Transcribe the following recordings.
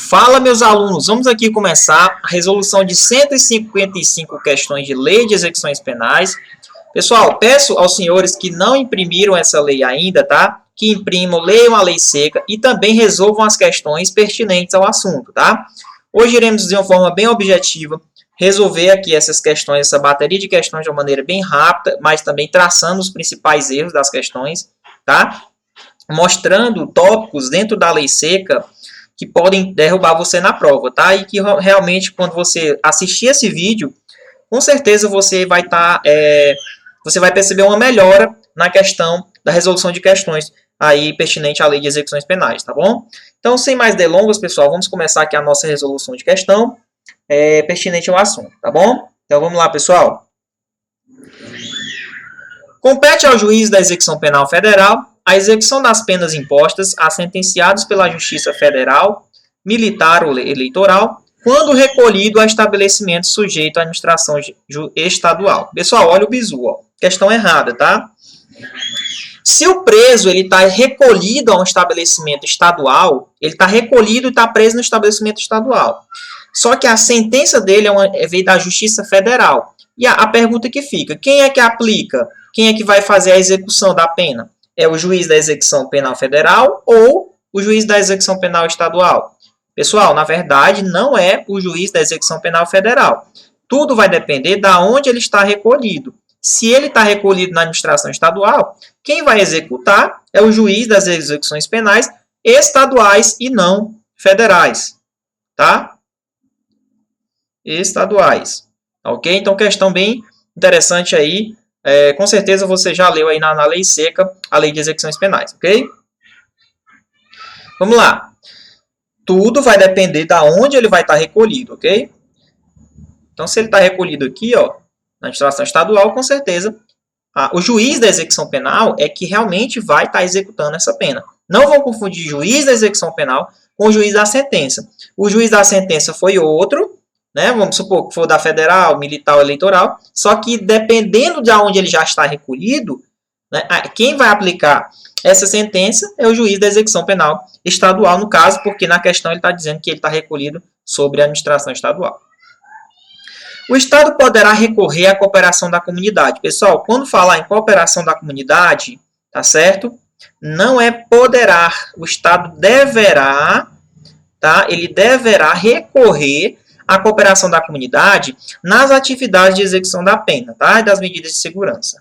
Fala, meus alunos, vamos aqui começar a resolução de 155 questões de lei de execuções penais. Pessoal, peço aos senhores que não imprimiram essa lei ainda, tá? Que imprimam, leiam a lei seca e também resolvam as questões pertinentes ao assunto, tá? Hoje iremos, de uma forma bem objetiva, resolver aqui essas questões, essa bateria de questões de uma maneira bem rápida, mas também traçando os principais erros das questões, tá? Mostrando tópicos dentro da lei seca que podem derrubar você na prova, tá? E que realmente, quando você assistir esse vídeo, com certeza você vai você vai perceber uma melhora na questão da resolução de questões aí pertinente à lei de execuções penais, tá bom? Então, sem mais delongas, pessoal, vamos começar aqui a nossa resolução de questão pertinente ao assunto, tá bom? Então, vamos lá, pessoal. Compete ao juiz da execução penal federal a execução das penas impostas a sentenciados pela Justiça Federal, Militar ou Eleitoral, quando recolhido a estabelecimento sujeito à administração estadual. Pessoal, olha o bizu, ó. Questão errada, tá? Se o preso está recolhido a um estabelecimento estadual, ele está recolhido e está preso no estabelecimento estadual. Só que a sentença dele veio da Justiça Federal. E a pergunta que fica, quem é que aplica? Quem é que vai fazer a execução da pena? É o juiz da execução penal federal ou o juiz da execução penal estadual? Pessoal, na verdade, não é o juiz da execução penal federal. Tudo vai depender de onde ele está recolhido. Se ele está recolhido na administração estadual, quem vai executar é o juiz das execuções penais estaduais e não federais. Tá? Estaduais. Ok? Então, questão bem interessante aí. Com certeza você já leu aí na lei seca a lei de execuções penais, ok? Vamos lá. Tudo vai depender de onde ele vai estar recolhido, ok? Então, se ele está recolhido aqui, ó, na administração estadual, com certeza, o juiz da execução penal é que realmente vai estar executando essa pena. Não vão confundir juiz da execução penal com o juiz da sentença. O juiz da sentença foi outro, né? Vamos supor que for da federal, militar ou eleitoral, só que dependendo de onde ele já está recolhido, né, quem vai aplicar essa sentença é o juiz da execução penal estadual, no caso, porque na questão ele está dizendo que ele está recolhido sobre a administração estadual. O Estado poderá recorrer à cooperação da comunidade. Pessoal, quando falar em cooperação da comunidade, tá certo? Não é poderá, o Estado deverá, tá? Ele deverá recorrer a cooperação da comunidade nas atividades de execução da pena, tá? E das medidas de segurança.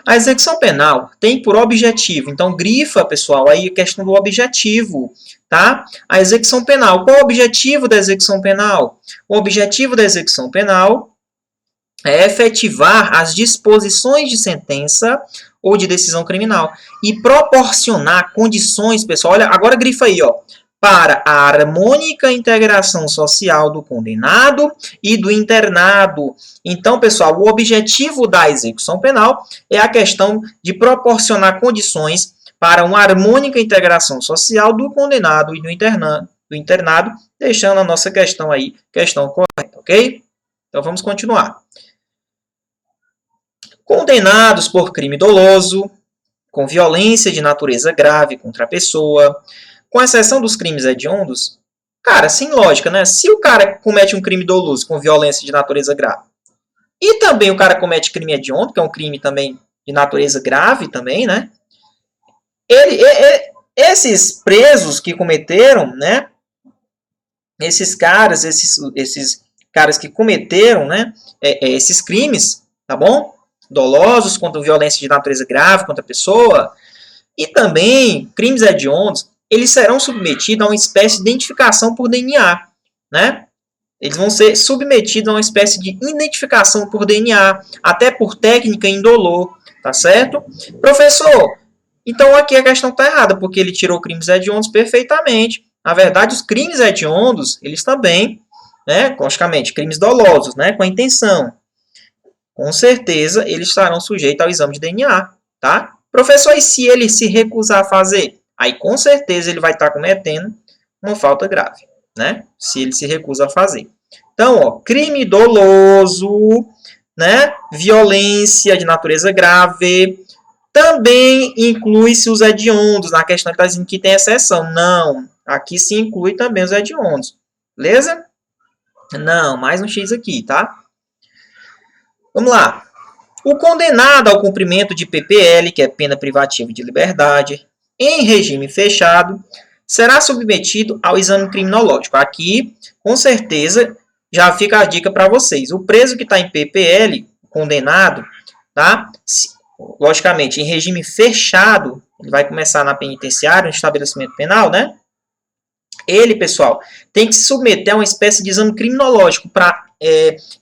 A execução penal tem por objetivo, então grifa, pessoal, aí a questão do objetivo, tá? A execução penal, qual é o objetivo da execução penal? O objetivo da execução penal é efetivar as disposições de sentença ou de decisão criminal e proporcionar condições, pessoal, olha, agora grifa aí, ó, para a harmônica integração social do condenado e do internado. Então, pessoal, o objetivo da execução penal é a questão de proporcionar condições para uma harmônica integração social do condenado e do internado, deixando a nossa questão aí, questão correta, ok? Então, vamos continuar. Condenados por crime doloso, com violência de natureza grave contra a pessoa, com exceção dos crimes hediondos, cara, sem lógica, né? Se o cara comete um crime doloso com violência de natureza grave, e também o cara comete crime hediondo, que é um crime também de natureza grave também, né? Esses presos que cometeram, né? Esses caras que cometeram, né? Esses crimes, tá bom? Dolosos, contra violência de natureza grave contra a pessoa, e também crimes hediondos, eles serão submetidos a uma espécie de identificação por DNA, né? Eles vão ser submetidos a uma espécie de identificação por DNA, até por técnica indolor, tá certo? Professor, então aqui a questão está errada, porque ele tirou crimes hediondos perfeitamente. Na verdade, os crimes hediondos, eles também, né, logicamente, crimes dolosos, né, com a intenção, com certeza, eles estarão sujeitos ao exame de DNA, tá? Professor, e se ele se recusar a fazer? Aí, com certeza, ele vai estar cometendo uma falta grave, né? Se ele se recusa a fazer. Então, ó, crime doloso, né? Violência de natureza grave, também inclui-se os hediondos. Na questão está dizendo que tem exceção. Não. Aqui se inclui também os hediondos. Beleza? Não, mais um X aqui, tá? Vamos lá. O condenado ao cumprimento de PPL, que é pena privativa de liberdade, em regime fechado, será submetido ao exame criminológico. Aqui, com certeza, já fica a dica para vocês. O preso que está em PPL, condenado, tá? Logicamente, em regime fechado, ele vai começar na penitenciária, no estabelecimento penal, né? Ele, pessoal, tem que se submeter a uma espécie de exame criminológico para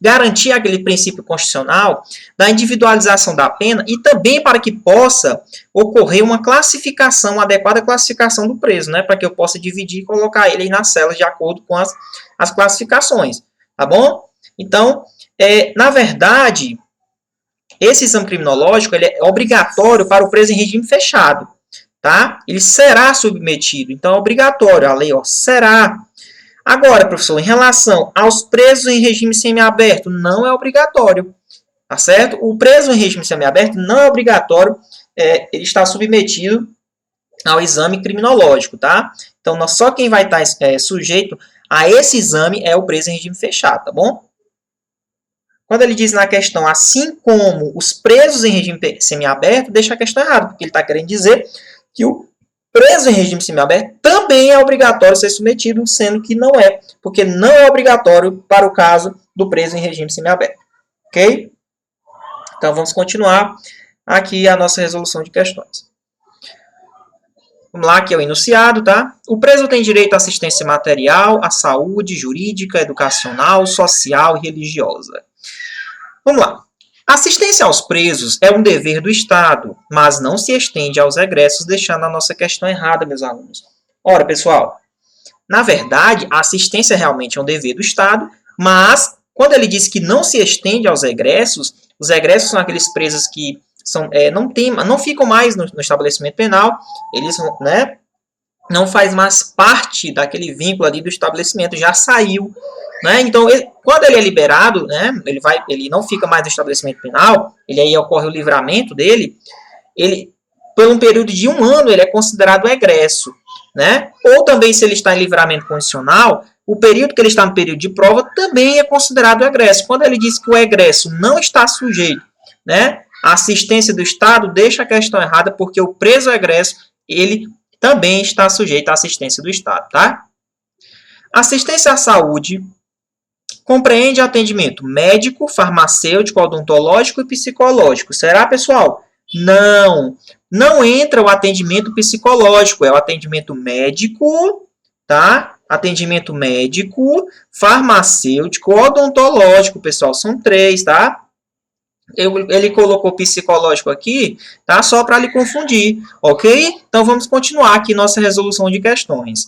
garantir aquele princípio constitucional da individualização da pena e também para que possa ocorrer uma classificação, uma adequada classificação do preso, né? Para que eu possa dividir e colocar ele nas celas de acordo com as classificações, tá bom? Então, na verdade, esse exame criminológico ele é obrigatório para o preso em regime fechado, tá? Ele será submetido, então é obrigatório, a lei, ó, será. Agora, professor, em relação aos presos em regime semiaberto, não é obrigatório, tá certo? O preso em regime semiaberto não é obrigatório, ele está submetido ao exame criminológico, tá? Então, só quem vai estar sujeito a esse exame é o preso em regime fechado, tá bom? Quando ele diz na questão, assim como os presos em regime semiaberto, deixa a questão errada, porque ele está querendo dizer que o preso em regime semiaberto também é obrigatório ser submetido, sendo que não é, porque não é obrigatório para o caso do preso em regime semiaberto. Ok? Então, vamos continuar aqui a nossa resolução de questões. Vamos lá, aqui é o enunciado, tá? O preso tem direito à assistência material, à saúde, jurídica, educacional, social e religiosa. Vamos lá. Assistência aos presos é um dever do Estado, mas não se estende aos egressos, deixando a nossa questão errada, meus alunos. Ora, pessoal, na verdade, a assistência realmente é um dever do Estado, mas quando ele diz que não se estende aos egressos, os egressos são aqueles presos que não ficam mais no estabelecimento penal, eles, né, não faz mais parte daquele vínculo ali do estabelecimento, já saiu. Né? Então, quando ele é liberado, né, ele não fica mais no estabelecimento penal, aí ocorre o livramento dele, ele, por um período de 1 ano, ele é considerado egresso. Né? Ou também, se ele está em livramento condicional, o período que ele está no período de prova também é considerado egresso. Quando ele diz que o egresso não está sujeito, né, à assistência do Estado, deixa a questão errada, porque o preso egresso, ele também está sujeito à assistência do Estado. Tá? Assistência à saúde compreende atendimento médico, farmacêutico, odontológico e psicológico. Será, pessoal? Não. Não entra o atendimento psicológico. É o atendimento médico, tá? Atendimento médico, farmacêutico, odontológico, pessoal. São 3, tá? Ele colocou psicológico aqui, tá? Só para lhe confundir, ok? Então, vamos continuar aqui nossa resolução de questões.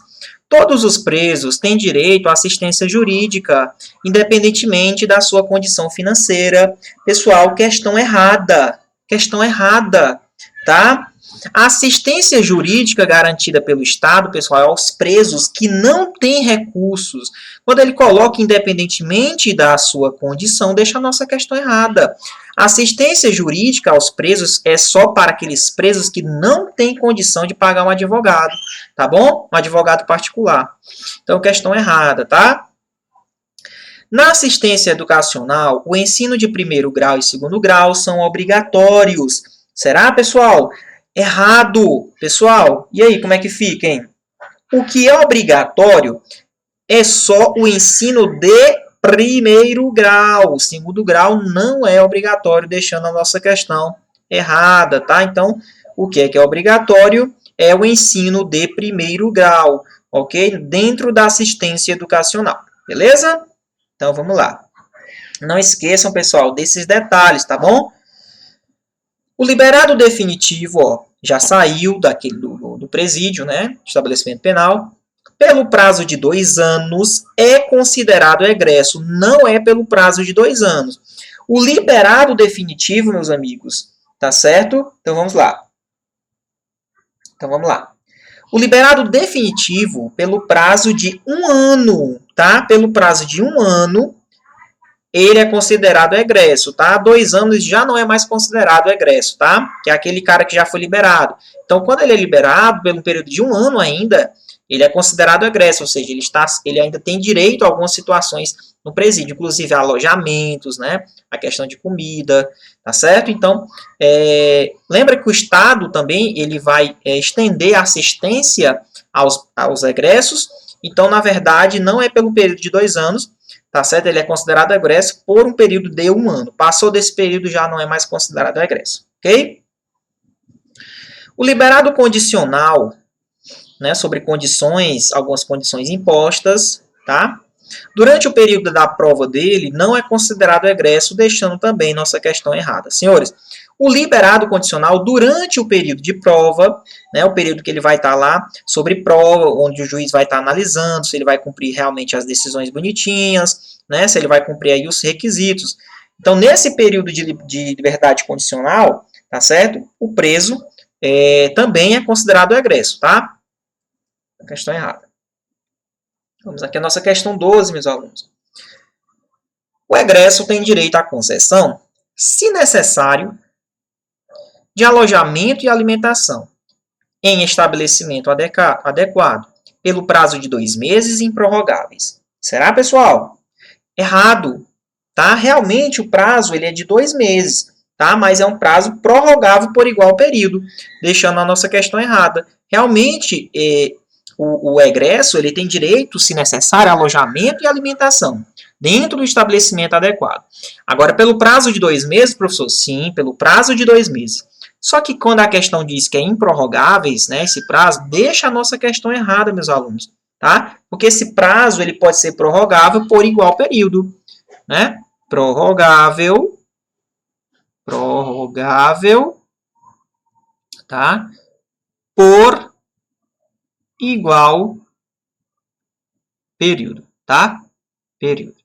Todos os presos têm direito à assistência jurídica, independentemente da sua condição financeira. Pessoal, questão errada. Questão errada, tá? A assistência jurídica garantida pelo Estado, pessoal, é aos presos que não têm recursos. Quando ele coloca independentemente da sua condição, deixa a nossa questão errada. A assistência jurídica aos presos é só para aqueles presos que não têm condição de pagar um advogado, tá bom? Um advogado particular. Então, questão errada, tá? Na assistência educacional, o ensino de 1º grau e 2º grau são obrigatórios. Será, pessoal? Errado, pessoal. E aí, como é que fica, hein? O que é obrigatório é só o ensino de 1º grau. 2º grau não é obrigatório, deixando a nossa questão errada, tá? Então, o que é obrigatório é o ensino de 1º grau, ok? Dentro da assistência educacional, beleza? Então, vamos lá. Não esqueçam, pessoal, desses detalhes, tá bom? O liberado definitivo, ó, já saiu do presídio, né? Estabelecimento penal. Pelo prazo de 2 anos, é considerado egresso. Não é pelo prazo de 2 anos. O liberado definitivo, meus amigos, tá certo? Então, vamos lá. O liberado definitivo, pelo prazo de 1 ano, tá? Pelo prazo de 1 ano, ele é considerado egresso, tá? 2 anos já não é mais considerado egresso, tá? Que é aquele cara que já foi liberado. Então, quando ele é liberado, pelo período de 1 ano ainda, ele é considerado egresso, ou seja, ele ainda tem direito a algumas situações no presídio, inclusive alojamentos, né, a questão de comida, tá certo? Então, lembra que o Estado também ele vai estender a assistência aos egressos. Então, na verdade, não é pelo período de 2 anos, tá certo? Ele é considerado egresso por um período de 1 ano. Passou desse período, já não é mais considerado egresso, ok? O liberado condicional, né, sobre condições, algumas condições impostas, tá? Durante o período da prova dele, não é considerado egresso, deixando também nossa questão errada. Senhores, o liberado condicional, durante o período de prova, né, o período que ele vai estar lá sobre prova, onde o juiz vai estar analisando se ele vai cumprir realmente as decisões bonitinhas, né, se ele vai cumprir aí os requisitos. Então, nesse período de liberdade condicional, tá certo? O preso também é considerado egresso, tá? A questão errada. Vamos aqui à nossa questão 12, meus alunos. O egresso tem direito à concessão, se necessário, de alojamento e alimentação em estabelecimento adequado, pelo prazo de 2 meses improrrogáveis. Será, pessoal? Errado. Tá? Realmente o prazo ele é de 2 meses, tá? Mas é um prazo prorrogável por igual período, deixando a nossa questão errada. Realmente, o egresso ele tem direito, se necessário, a alojamento e alimentação dentro do estabelecimento adequado. Agora, pelo prazo de 2 meses, professor? Sim, pelo prazo de 2 meses. Só que quando a questão diz que é improrrogáveis, né, esse prazo, deixa a nossa questão errada, meus alunos. Tá? Porque esse prazo ele pode ser prorrogável por igual período. Né? Prorrogável, tá? Por igual período, tá? Período.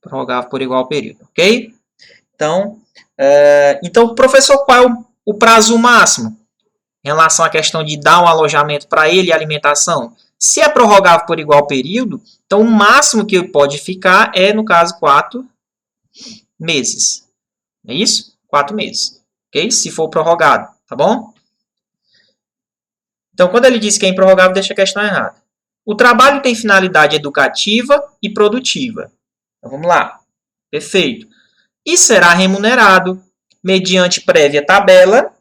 Prorrogável por igual período, ok? Então, professor, qual é o prazo máximo em relação à questão de dar um alojamento para ele e alimentação? Se é prorrogável por igual período, então o máximo que pode ficar é, no caso, 4 meses. É isso? 4 meses. Ok? Se for prorrogado, tá bom? Então, quando ele diz que é improrrogável, deixa a questão errada. O trabalho tem finalidade educativa e produtiva. Então, vamos lá. Perfeito. E será remunerado mediante prévia tabela,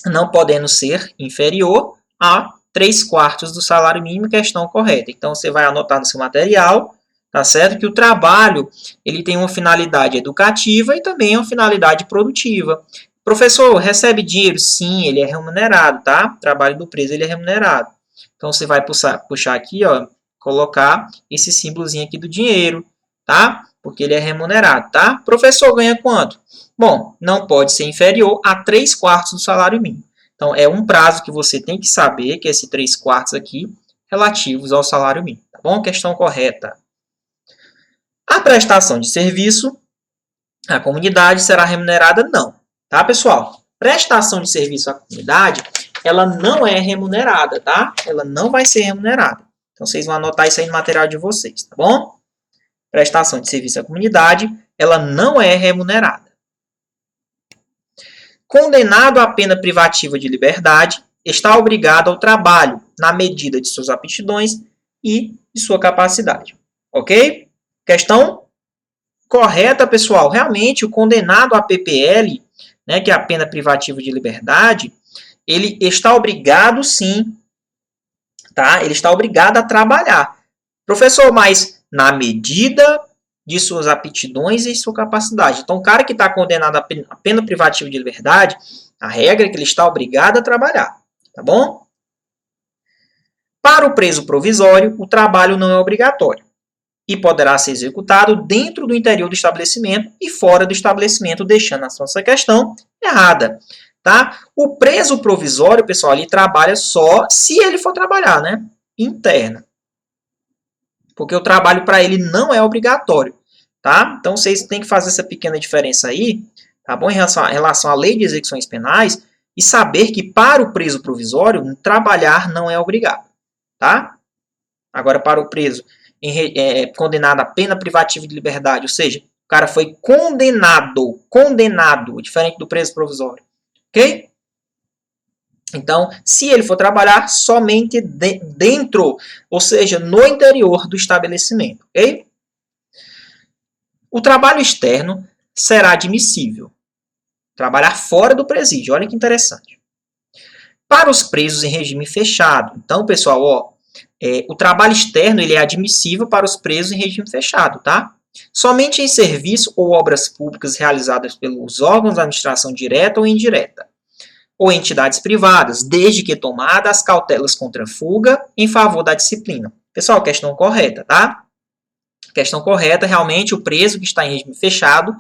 não podendo ser inferior a 3/4 do salário mínimo, questão correta. Então, você vai anotar no seu material, tá certo? Que o trabalho ele tem uma finalidade educativa e também uma finalidade produtiva. Professor, recebe dinheiro? Sim, ele é remunerado, tá? O trabalho do preso ele é remunerado. Então, você vai puxar aqui, ó, colocar esse símbolozinho aqui do dinheiro, tá? Porque ele é remunerado, tá? Professor, ganha quanto? Bom, não pode ser inferior a 3/4 do salário mínimo. Então, é um prazo que você tem que saber, que é esse 3/4 aqui, relativos ao salário mínimo, tá bom? Questão correta. A prestação de serviço à comunidade será remunerada? Não, tá, pessoal? Prestação de serviço à comunidade, ela não é remunerada, tá? Ela não vai ser remunerada. Então, vocês vão anotar isso aí no material de vocês, tá bom? Prestação de serviço à comunidade, ela não é remunerada. Condenado à pena privativa de liberdade, está obrigado ao trabalho na medida de suas aptidões e de sua capacidade. Ok? Questão correta, pessoal. Realmente, o condenado à PPL, né, que é a pena privativa de liberdade, ele está obrigado, sim, tá? Ele está obrigado a trabalhar. Professor, mas na medida de suas aptidões e sua capacidade. Então, o cara que está condenado à pena privativa de liberdade, a regra é que ele está obrigado a trabalhar, tá bom? Para o preso provisório, o trabalho não é obrigatório e poderá ser executado dentro do interior do estabelecimento e fora do estabelecimento, deixando a nossa questão errada, tá? O preso provisório, pessoal, ele trabalha só se ele for trabalhar, né? Interna. Porque o trabalho para ele não é obrigatório, tá? Então, vocês têm que fazer essa pequena diferença aí, tá bom? Em relação à lei de execuções penais e saber que para o preso provisório, trabalhar não é obrigado, tá? Agora, para o preso condenado a pena privativa de liberdade, ou seja, o cara foi condenado, diferente do preso provisório, ok? Então, se ele for trabalhar somente dentro, ou seja, no interior do estabelecimento, ok? O trabalho externo será admissível. Trabalhar fora do presídio, olha que interessante. Para os presos em regime fechado. Então, pessoal, o trabalho externo ele é admissível para os presos em regime fechado, tá? Somente em serviço ou obras públicas realizadas pelos órgãos da administração direta ou indireta, ou entidades privadas, desde que tomadas as cautelas contra a fuga em favor da disciplina. Pessoal, questão correta, tá? Questão correta, realmente o preso que está em regime fechado,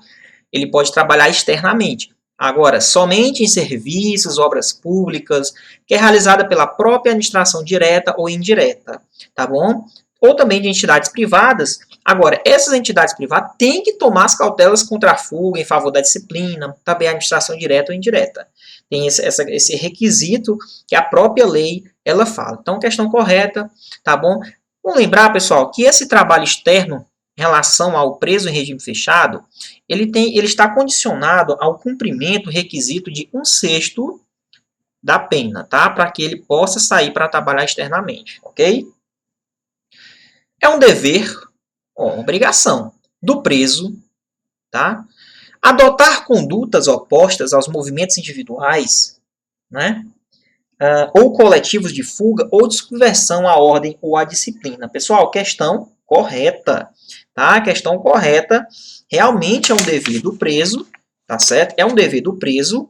ele pode trabalhar externamente. Agora, somente em serviços, obras públicas, que é realizada pela própria administração direta ou indireta, tá bom? Ou também de entidades privadas. Agora, essas entidades privadas têm que tomar as cautelas contra a fuga em favor da disciplina, também a administração direta ou indireta. Tem esse requisito que a própria lei ela fala. Então, questão correta, tá bom? Vamos lembrar, pessoal, que esse trabalho externo em relação ao preso em regime fechado, ele está condicionado ao cumprimento requisito de 1/6 da pena, tá? Para que ele possa sair para trabalhar externamente, ok? É um dever, uma obrigação do preso, tá? Adotar condutas opostas aos movimentos individuais, né? Ou coletivos de fuga ou de subversão à ordem ou à disciplina. Pessoal, questão correta, tá? Questão correta. Realmente é um dever do preso, tá certo? É um dever do preso,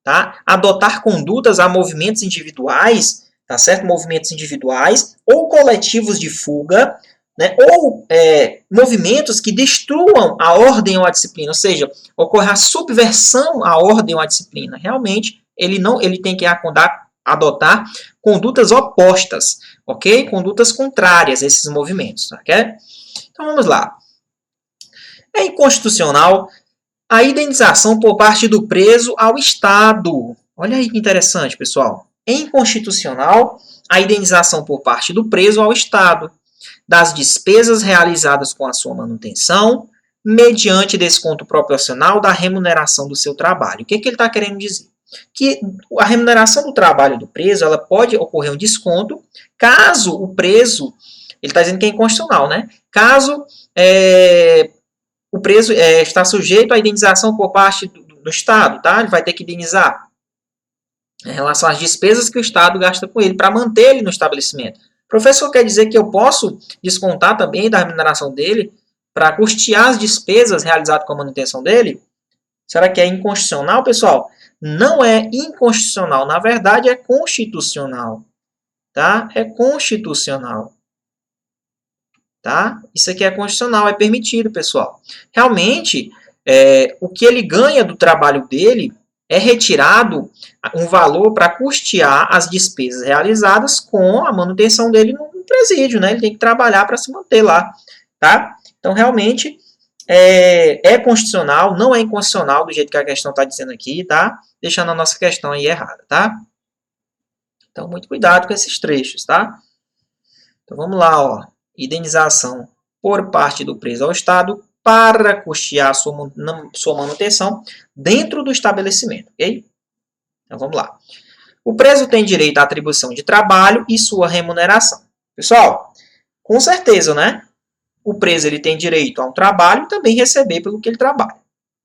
tá? Adotar condutas a movimentos individuais, tá certo? Movimentos individuais ou coletivos de fuga, né? Ou movimentos que destruam a ordem ou a disciplina, ou seja, ocorre a subversão à ordem ou à disciplina. Realmente, ele tem que adotar condutas opostas, ok? Condutas contrárias a esses movimentos, ok? Então vamos lá. É inconstitucional a indenização por parte do preso ao Estado. Olha aí que interessante, pessoal. É inconstitucional a indenização por parte do preso ao Estado das despesas realizadas com a sua manutenção, mediante desconto proporcional da remuneração do seu trabalho. O que ele está querendo dizer? Que a remuneração do trabalho do preso, ela pode ocorrer um desconto caso o preso, ele está dizendo que é inconstitucional, né? Caso o preso está sujeito à indenização por parte do Estado, tá? Ele vai ter que indenizar em relação às despesas que o Estado gasta com ele para manter ele no estabelecimento. Professor, quer dizer que eu posso descontar também da remuneração dele para custear as despesas realizadas com a manutenção dele? Será que é inconstitucional, pessoal? Não é inconstitucional, na verdade é constitucional, tá? É constitucional, tá? Isso aqui é constitucional, é permitido, pessoal. Realmente, o que ele ganha do trabalho dele é retirado um valor para custear as despesas realizadas com a manutenção dele no presídio, né? Ele tem que trabalhar para se manter lá, tá? Então, realmente, é constitucional, não é inconstitucional do jeito que a questão está dizendo aqui, tá? Deixando a nossa questão aí errada, tá? Então, muito cuidado com esses trechos, tá? Então, vamos lá, ó. Indenização por parte do preso ao Estado para custear sua manutenção dentro do estabelecimento, ok? Então, vamos lá. O preso tem direito à atribuição de trabalho e sua remuneração. Pessoal, com certeza, né? O preso ele tem direito a um trabalho e também receber pelo que ele trabalha,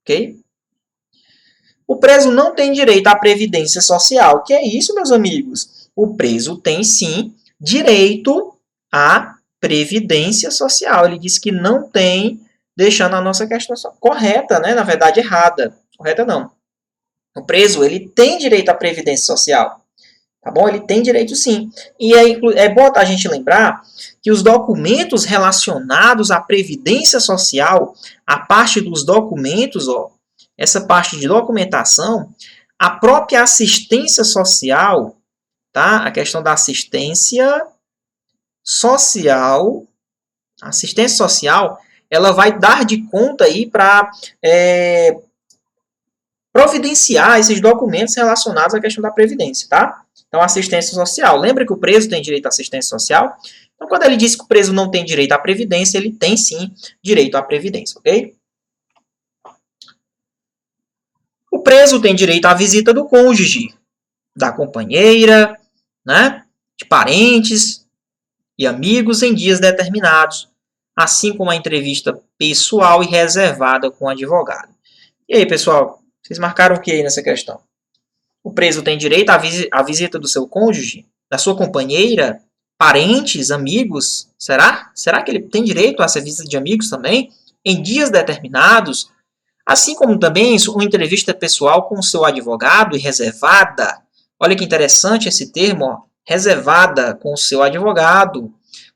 ok? O preso não tem direito à previdência social. O que é isso, meus amigos? O preso tem, sim, direito à previdência social. Ele diz que não tem, deixando a nossa questão correta, né? Na verdade, errada. Correta não. O preso, ele tem direito à previdência social. Tá bom? Ele tem direito sim. E é bom a gente lembrar que os documentos relacionados à previdência social, a parte dos documentos, ó, essa parte de documentação, a própria assistência social, tá? A questão da assistência social, ela vai dar de conta aí para providenciar esses documentos relacionados à questão da previdência, tá? Então, assistência social. Lembra que o preso tem direito à assistência social? Então, quando ele diz que o preso não tem direito à previdência, ele tem sim direito à previdência, ok? O preso tem direito à visita do cônjuge. da companheira, né, de parentes e amigos em dias determinados, assim como a entrevista pessoal e reservada com o advogado. E aí, pessoal, vocês marcaram o que aí nessa questão? O preso tem direito à visita do seu cônjuge, da sua companheira, parentes, amigos? Será? Será que ele tem direito a essa visita de amigos também? Em dias determinados? Assim como também uma entrevista pessoal com o seu advogado e reservada. Olha que interessante esse termo, ó, reservada com o seu advogado.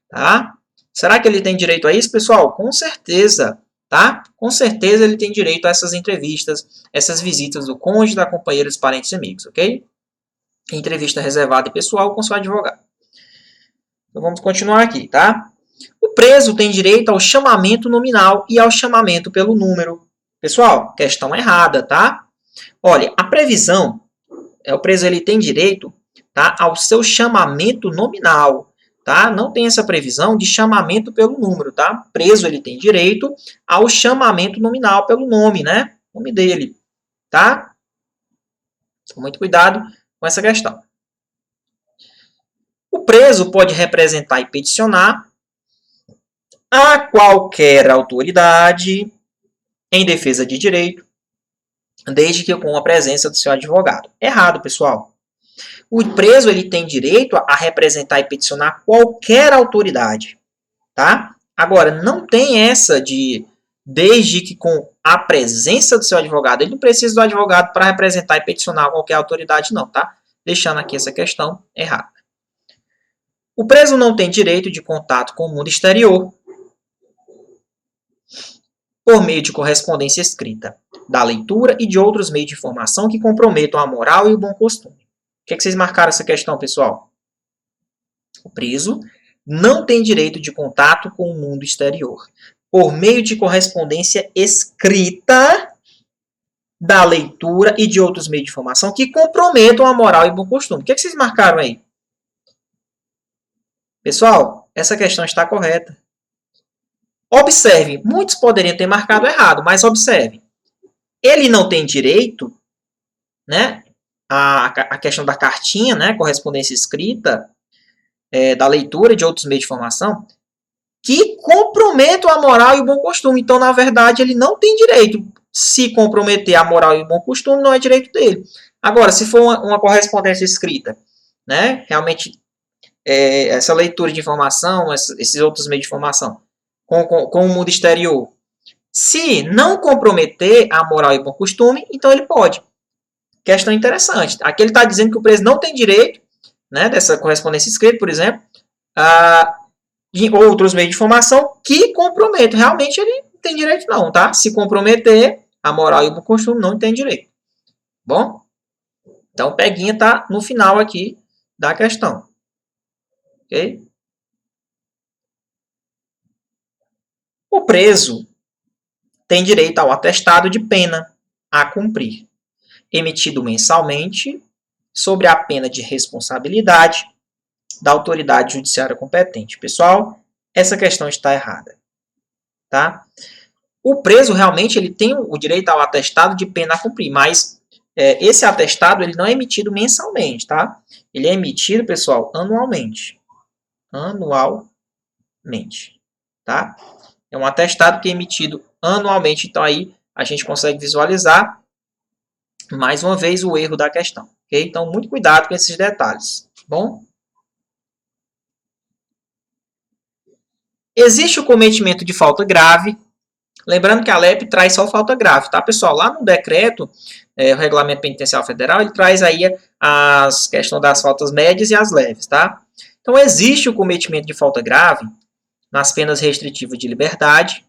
Tá? Será que ele tem direito a isso, pessoal? Com certeza. Tá? Com certeza ele tem direito a essas entrevistas, essas visitas do cônjuge, da companheira, dos parentes e amigos, ok? Entrevista reservada e pessoal com seu advogado. Então vamos continuar aqui, tá? O preso tem direito ao chamamento nominal e ao chamamento pelo número. Pessoal, questão errada, tá? Olha, a previsão, o preso ele tem direito, tá, ao seu chamamento nominal. Tá? Não tem essa previsão de chamamento pelo número, tá? Preso ele tem direito ao chamamento nominal pelo nome, né? Nome dele, tá? Muito cuidado com essa questão. O preso pode representar e peticionar a qualquer autoridade em defesa de direito, desde que com a presença do seu advogado. Errado, pessoal. O preso ele tem direito a representar e peticionar qualquer autoridade, tá? Agora, não tem essa de desde que com a presença do seu advogado. Ele não precisa do advogado para representar e peticionar qualquer autoridade, não, tá? Deixando aqui essa questão errada. O preso não tem direito de contato com o mundo exterior por meio de correspondência escrita, da leitura e de outros meios de informação que comprometam a moral e o bom costume. O que é que vocês marcaram essa questão, pessoal? O preso não tem direito de contato com o mundo exterior por meio de correspondência escrita, da leitura e de outros meios de informação que comprometam a moral e o bom costume. O que é que vocês marcaram aí? Pessoal, essa questão está correta. Observe, muitos poderiam ter marcado errado, mas observe. Ele não tem direito, né, a questão da cartinha, né, correspondência escrita, da leitura de outros meios de informação, que comprometam a moral e o bom costume. Então, na verdade, ele não tem direito. Se comprometer a moral e o bom costume, não é direito dele. Agora, se for uma correspondência escrita, né, realmente, essa leitura de informação, esses outros meios de informação, com o mundo exterior, se não comprometer a moral e o bom costume, então ele pode. Questão interessante. Aqui ele está dizendo que o preso não tem direito, né, dessa correspondência escrita, por exemplo, de outros meios de informação que comprometem. Realmente ele não tem direito não, tá? Se comprometer a moral e o bom costume, não tem direito. Bom? Então, o peguinha está no final aqui da questão. Ok? O preso tem direito ao atestado de pena a cumprir, emitido mensalmente sobre a pena de responsabilidade da autoridade judiciária competente. Pessoal, essa questão está errada. Tá? O preso realmente ele tem o direito ao atestado de pena a cumprir, mas esse atestado ele não é emitido mensalmente, tá? Ele é emitido, pessoal, anualmente. Anualmente, tá? É um atestado que é emitido anualmente, então aí a gente consegue visualizar mais uma vez o erro da questão, ok? Então, muito cuidado com esses detalhes, tá bom? Existe o cometimento de falta grave. Lembrando que a LEP traz só falta grave, tá, pessoal? Lá no decreto, o Regulamento Penitenciário Federal, ele traz aí as questões das faltas médias e as leves, tá? Então, existe o cometimento de falta grave nas penas restritivas de liberdade,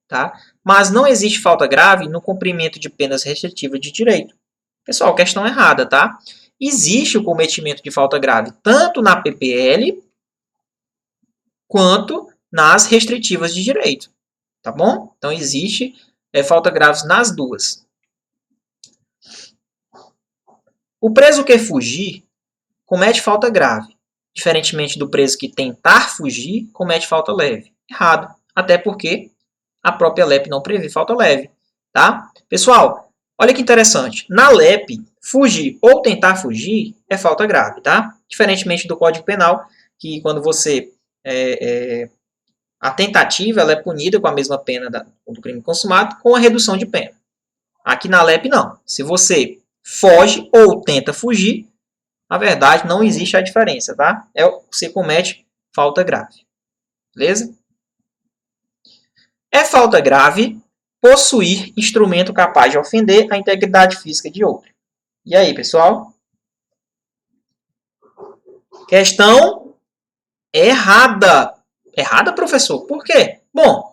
tá? Mas não existe falta grave no cumprimento de penas restritivas de direito. Pessoal, questão errada, tá? Existe o cometimento de falta grave tanto na PPL quanto nas restritivas de direito. Tá bom? Então, existe falta grave nas duas. O preso que fugir comete falta grave. Diferentemente do preso que tentar fugir, comete falta leve. Errado. Até porque a própria LEP não prevê falta leve. Tá? Pessoal, olha que interessante. Na LEP, fugir ou tentar fugir é falta grave, tá? Diferentemente do Código Penal, que quando você a tentativa ela é punida com a mesma pena do crime consumado, com a redução de pena. Aqui na LEP não. Se você foge ou tenta fugir, na verdade não existe a diferença, tá? Você comete falta grave. Beleza? É falta grave possuir instrumento capaz de ofender a integridade física de outro. E aí, pessoal? Questão errada. Errada, professor? Por quê? Bom,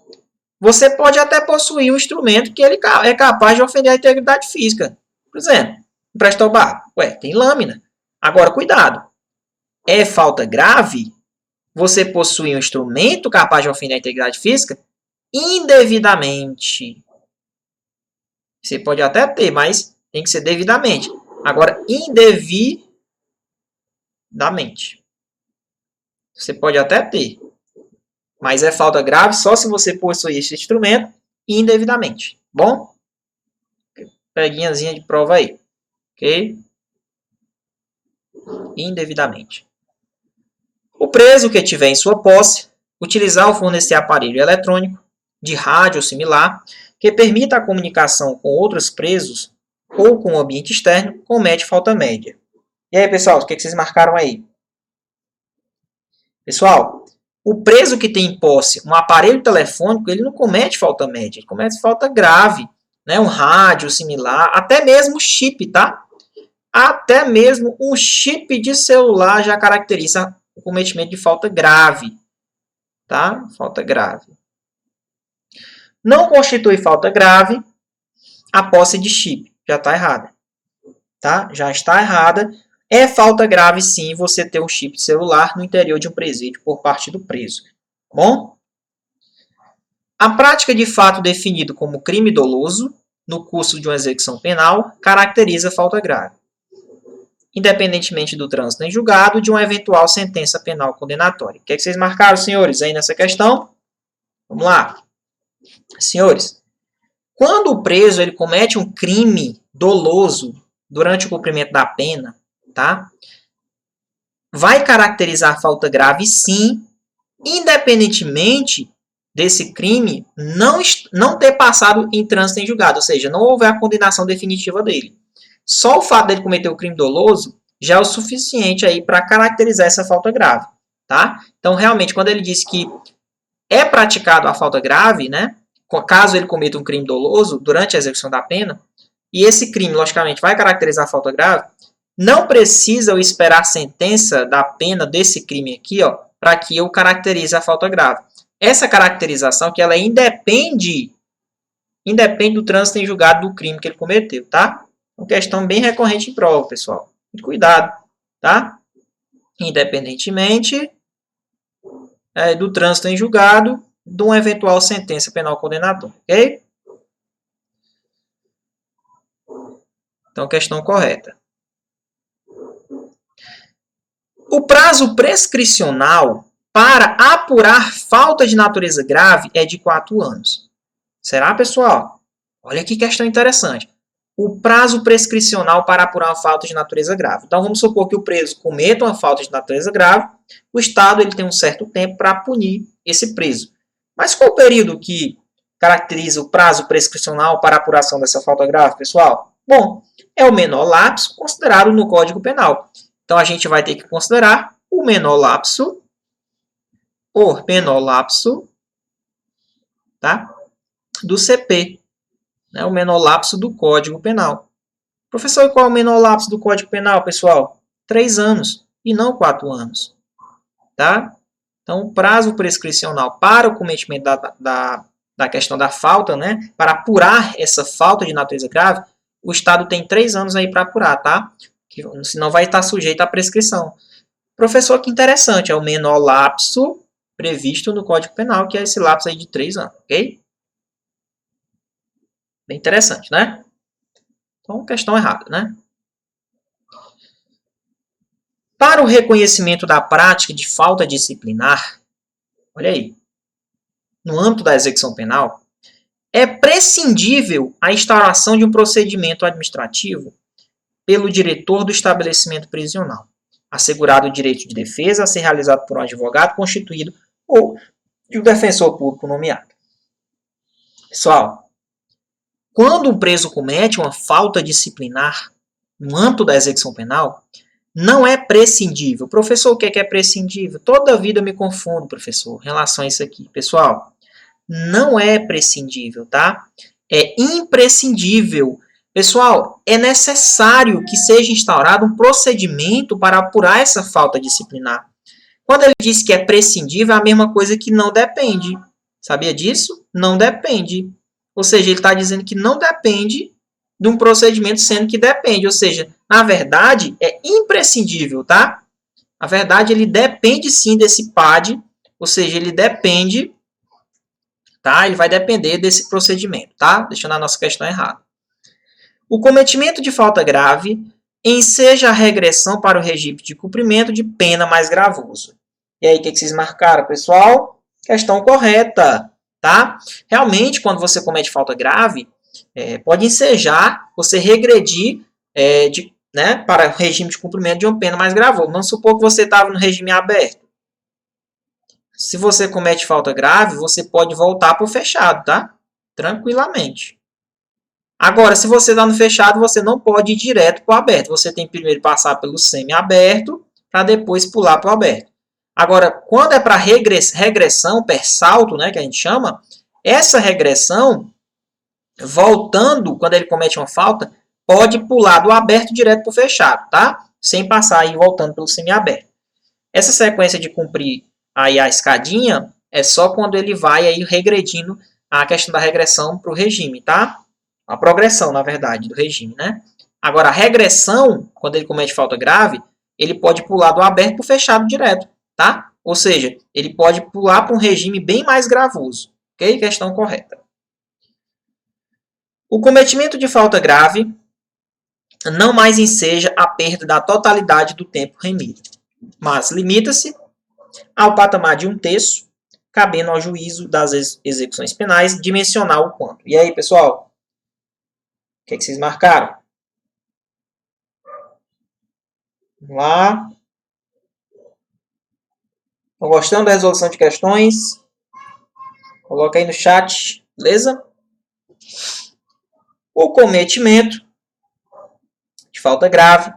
você pode até possuir um instrumento que ele é capaz de ofender a integridade física. Por exemplo, emprestar o barco. Ué, tem lâmina. Agora, cuidado. É falta grave você possuir um instrumento capaz de ofender a integridade física indevidamente. Você pode até ter, mas tem que ser devidamente. Agora, indevidamente. Você pode até ter, mas é falta grave só se você possuir esse instrumento indevidamente. Bom? Peguinhazinha de prova aí. Ok? Indevidamente. O preso que tiver em sua posse utilizar ou fornecer aparelho eletrônico de rádio ou similar que permita a comunicação com outros presos ou com o ambiente externo comete falta média. E aí, pessoal, o que vocês marcaram aí? Pessoal, o preso que tem em posse um aparelho telefônico, ele não comete falta média, ele comete falta grave, né? Um rádio similar, até mesmo chip, tá? Até mesmo um chip de celular já caracteriza o cometimento de falta grave, tá? Falta grave. Não constitui falta grave a posse de chip, já está errada, tá? Já está errada. É falta grave, sim, você ter um chip de celular no interior de um presídio por parte do preso. Bom? A prática de fato definido como crime doloso no curso de uma execução penal caracteriza falta grave, independentemente do trânsito em julgado de uma eventual sentença penal condenatória. O que é que vocês marcaram, senhores, aí nessa questão? Vamos lá. Senhores, quando o preso ele comete um crime doloso durante o cumprimento da pena, tá? Vai caracterizar falta grave, sim, independentemente desse crime não ter passado em trânsito em julgado, ou seja, não houver a condenação definitiva dele. Só o fato dele cometer o crime doloso já é o suficiente aí para caracterizar essa falta grave, tá? Então, realmente, quando ele diz que é praticado a falta grave, né? Caso ele cometa um crime doloso durante a execução da pena, e esse crime, logicamente, vai caracterizar a falta grave, não precisa eu esperar a sentença da pena desse crime aqui, ó, para que eu caracterize a falta grave. Essa caracterização que ela independe do trânsito em julgado do crime que ele cometeu, tá? Uma questão bem recorrente em prova, pessoal. Muito cuidado, tá? Independentemente do trânsito em julgado de uma eventual sentença penal condenatória, ok? Então, questão correta. O prazo prescricional para apurar falta de natureza grave é de 4 anos. Será, pessoal? Olha que questão interessante. O prazo prescricional para apurar uma falta de natureza grave. Então, vamos supor que o preso cometa uma falta de natureza grave, o Estado ele tem um certo tempo para punir esse preso. Mas qual o período que caracteriza o prazo prescricional para apuração dessa falta grave, pessoal? Bom, é o menor lapso considerado no Código Penal. Então, a gente vai ter que considerar o menor lapso, tá? Do CP, né? O menor lapso do Código Penal. Professor, e qual é o menor lapso do Código Penal, pessoal? 3 anos e não 4 anos. Tá? Então, o prazo prescricional para o cometimento da questão da falta, né? Para apurar essa falta de natureza grave, o Estado tem 3 anos aí para apurar, tá? Senão vai estar sujeito à prescrição. Professor, que interessante, é o menor lapso previsto no Código Penal, que é esse lapso aí de 3 anos, ok? Bem interessante, né? Então, questão errada, né? Para o reconhecimento da prática de falta disciplinar, olha aí, no âmbito da execução penal, é prescindível a instauração de um procedimento administrativo pelo diretor do estabelecimento prisional, assegurado o direito de defesa a ser realizado por um advogado constituído ou de um defensor público nomeado. Pessoal, quando um preso comete uma falta disciplinar no âmbito da execução penal, não é prescindível. Professor, o que é prescindível? Toda vida eu me confundo, professor, em relação a isso aqui. Pessoal, não é prescindível, tá? É imprescindível. Pessoal, é necessário que seja instaurado um procedimento para apurar essa falta disciplinar. Quando ele diz que é prescindível, é a mesma coisa que não depende. Sabia disso? Não depende. Ou seja, ele está dizendo que não depende de um procedimento, sendo que depende. Ou seja, na verdade, é imprescindível, tá? Na verdade, ele depende sim desse PAD, ou seja, ele depende, tá? Ele vai depender desse procedimento, tá? Deixando a nossa questão errada. O cometimento de falta grave enseja a regressão para o regime de cumprimento de pena mais gravoso. E aí, o que vocês marcaram, pessoal? Questão correta, tá? Realmente, quando você comete falta grave, pode ensejar você regredir para o regime de cumprimento de uma pena mais gravosa. Vamos supor que você estava no regime aberto. Se você comete falta grave, você pode voltar para o fechado, tá? Tranquilamente. Agora, se você está no fechado, você não pode ir direto para o aberto. Você tem que primeiro passar pelo semi-aberto, para depois pular para o aberto. Agora, quando é para regressão, persalto, né, que a gente chama, essa regressão, voltando, quando ele comete uma falta, pode pular do aberto direto para o fechado, tá? Sem passar aí voltando pelo semi-aberto. Essa sequência de cumprir aí a escadinha é só quando ele vai aí regredindo a questão da regressão para o regime, tá? A progressão, na verdade, do regime, né? Agora, a regressão, quando ele comete falta grave, ele pode pular do aberto para o fechado direto, tá? Ou seja, ele pode pular para um regime bem mais gravoso, ok? Questão correta. O cometimento de falta grave não mais enseja a perda da totalidade do tempo remido, mas limita-se ao patamar de 1/3, cabendo ao juízo das execuções penais dimensionar o quanto. E aí, pessoal? O que é que vocês marcaram? Vamos lá. Estão gostando da resolução de questões? Coloca aí no chat, beleza? O cometimento de falta grave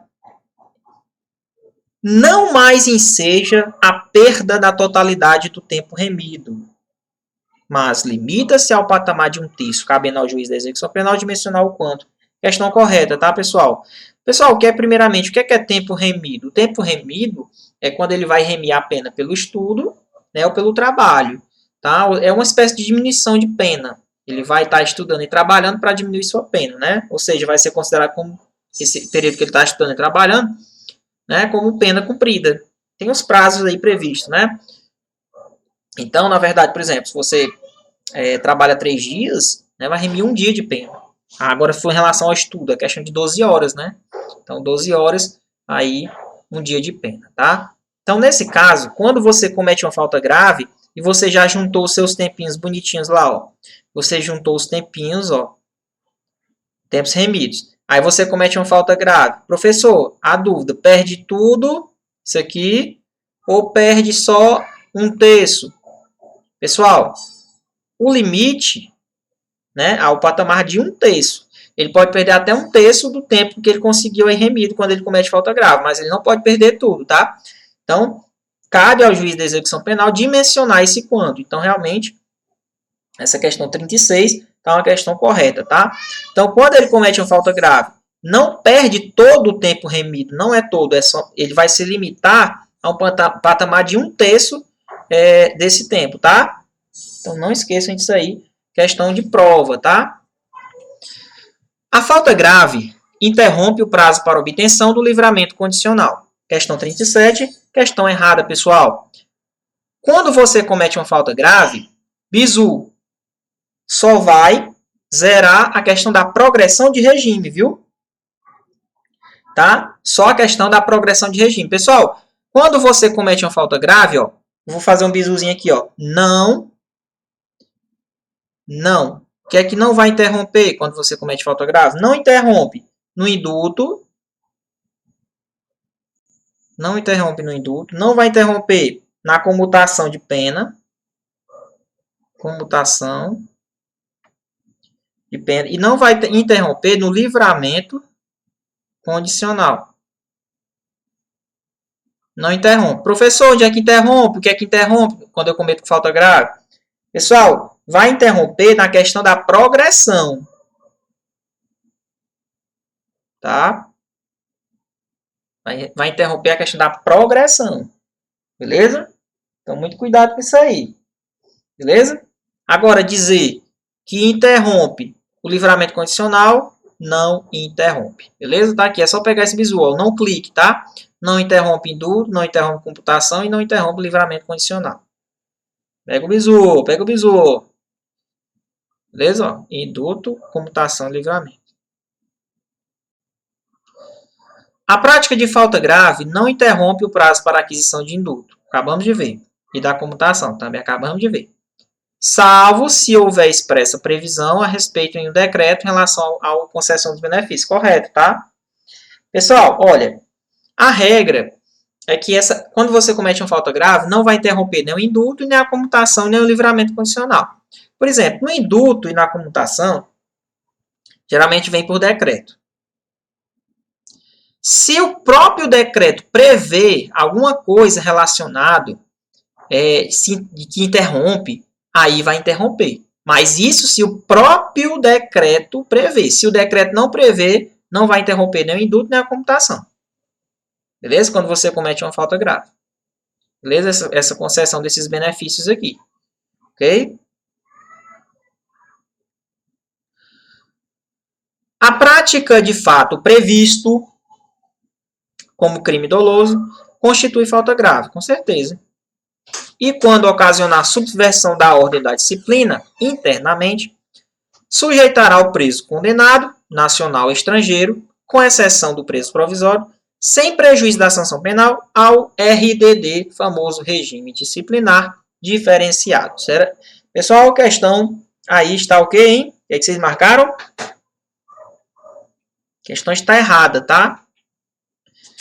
não mais enseja a perda da totalidade do tempo remido, mas limita-se ao patamar de 1/3, cabendo ao juiz da execução penal dimensionar o quanto. Questão correta, tá, pessoal? Pessoal, primeiramente, o que é tempo remido? O tempo remido é quando ele vai remir a pena pelo estudo, né, ou pelo trabalho, tá? É uma espécie de diminuição de pena. Ele vai estar estudando e trabalhando para diminuir sua pena, né? Ou seja, vai ser considerado como esse período que ele está estudando e trabalhando, né, como pena cumprida. Tem os prazos aí previstos, né? Então, na verdade, por exemplo, se você trabalha 3 dias, né, vai remir 1 dia de pena. Agora, se for em relação ao estudo, é questão de 12 horas, né? Então, 12 horas, aí, 1 dia de pena, tá? Então, nesse caso, quando você comete uma falta grave e você já juntou os seus tempinhos bonitinhos lá, ó. Você juntou os tempinhos, ó. Tempos remidos. Aí você comete uma falta grave. Professor, a dúvida, perde tudo isso aqui ou perde só 1/3? Pessoal, o limite, né, ao patamar de 1/3. Ele pode perder até 1/3 do tempo que ele conseguiu aí remido quando ele comete falta grave, mas ele não pode perder tudo, tá? Então, cabe ao juiz da execução penal dimensionar esse quanto. Então, realmente, essa questão 36 está uma questão correta, tá? Então, quando ele comete uma falta grave, não perde todo o tempo remido, não é todo, ele vai se limitar a um patamar de 1/3 desse tempo, tá? Então, não esqueçam disso aí, questão de prova, tá? A falta grave interrompe o prazo para obtenção do livramento condicional. Questão 37, questão errada, pessoal. Quando você comete uma falta grave, bizu só vai zerar a questão da progressão de regime, viu? Tá? Só a questão da progressão de regime. Pessoal, quando você comete uma falta grave, ó, vou fazer um bizuzinho aqui, ó. Não. O que é que não vai interromper quando você comete falta grave? Não interrompe no induto, Não interrompe no indulto. Não vai interromper na comutação de pena. Comutação de pena. E não vai interromper no livramento condicional. Não interrompe. Professor, onde é que interrompe? O que é que interrompe quando eu cometo falta grave? Pessoal, vai interromper na questão da progressão. Tá? Vai interromper a questão da progressão. Beleza? Então, muito cuidado com isso aí. Beleza? Agora, dizer que interrompe o livramento condicional, não interrompe. Beleza? Tá aqui, é só pegar esse visual. Não clique, tá? Não interrompe indulto, não interrompe computação e não interrompe o livramento condicional. Pega o visual, pega o visual. Beleza? Ó, indulto, computação e livramento. A prática de falta grave não interrompe o prazo para aquisição de indulto. Acabamos de ver. E da comutação, também acabamos de ver. Salvo se houver expressa previsão a respeito em um decreto em relação à concessão dos benefícios. Correto, tá? Pessoal, olha, a regra é que quando você comete uma falta grave, não vai interromper nem o indulto, nem a comutação, nem o livramento condicional. Por exemplo, no indulto e na comutação, geralmente vem por decreto. Se o próprio decreto prevê alguma coisa relacionada que interrompe, aí vai interromper. Mas isso se o próprio decreto prevê. Se o decreto não prevê, não vai interromper nem o indulto nem a comutação. Beleza? Quando você comete uma falta grave. Beleza? Essa concessão desses benefícios aqui. Ok? A prática de fato previsto como crime doloso constitui falta grave, com certeza. E quando ocasionar subversão da ordem da disciplina internamente, sujeitará o preso condenado, nacional ou estrangeiro, com exceção do preso provisório, sem prejuízo da sanção penal, ao RDD, famoso regime disciplinar diferenciado. Certo? Pessoal, a questão aí está ok, hein? O que vocês marcaram? A questão está errada, tá?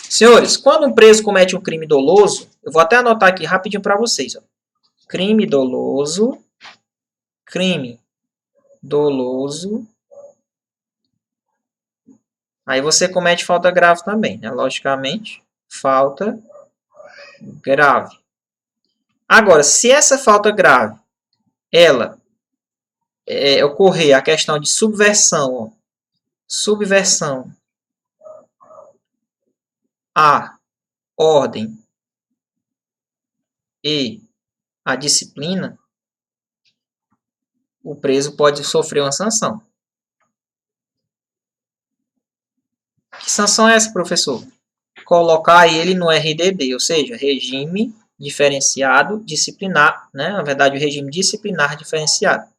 Senhores, quando um preso comete um crime doloso, eu vou até anotar aqui rapidinho para vocês. Ó. Crime doloso. Aí você comete falta grave também, né? Logicamente, falta grave. Agora, se essa falta grave, ela ocorrer a questão de subversão, ó, subversão à ordem e à disciplina, o preso pode sofrer uma sanção. Que sanção é essa, professor? Colocar ele no RDD, ou seja, regime diferenciado disciplinar, né? Na verdade, o regime disciplinar diferenciado.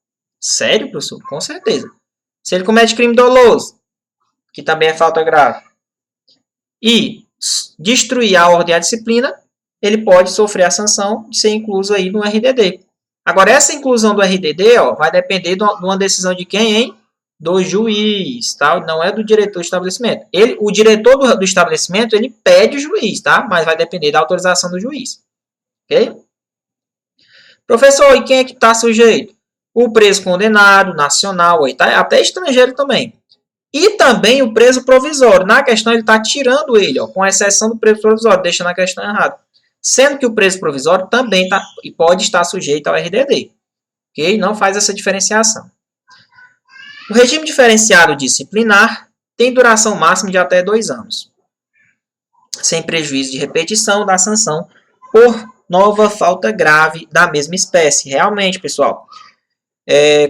Sério, professor? Com certeza. Se ele comete crime doloso, que também é falta grave, e destruir a ordem e a disciplina, ele pode sofrer a sanção de ser incluso aí no RDD. Agora, essa inclusão do RDD, ó, vai depender de uma decisão de quem, hein? Do juiz, tá? Não é do diretor do estabelecimento. O diretor do estabelecimento, ele pede o juiz, tá? Mas vai depender da autorização do juiz. Ok? Professor, e quem é que está sujeito? O preso condenado, nacional, até estrangeiro também. E também o preso provisório. Na questão, ele está tirando ele, ó, com exceção do preso provisório, deixando a questão errada. Sendo que o preso provisório também pode estar sujeito ao RDD. Ok? Não faz essa diferenciação. O regime diferenciado disciplinar tem duração máxima de até 2 anos, sem prejuízo de repetição da sanção por nova falta grave da mesma espécie. Realmente, pessoal,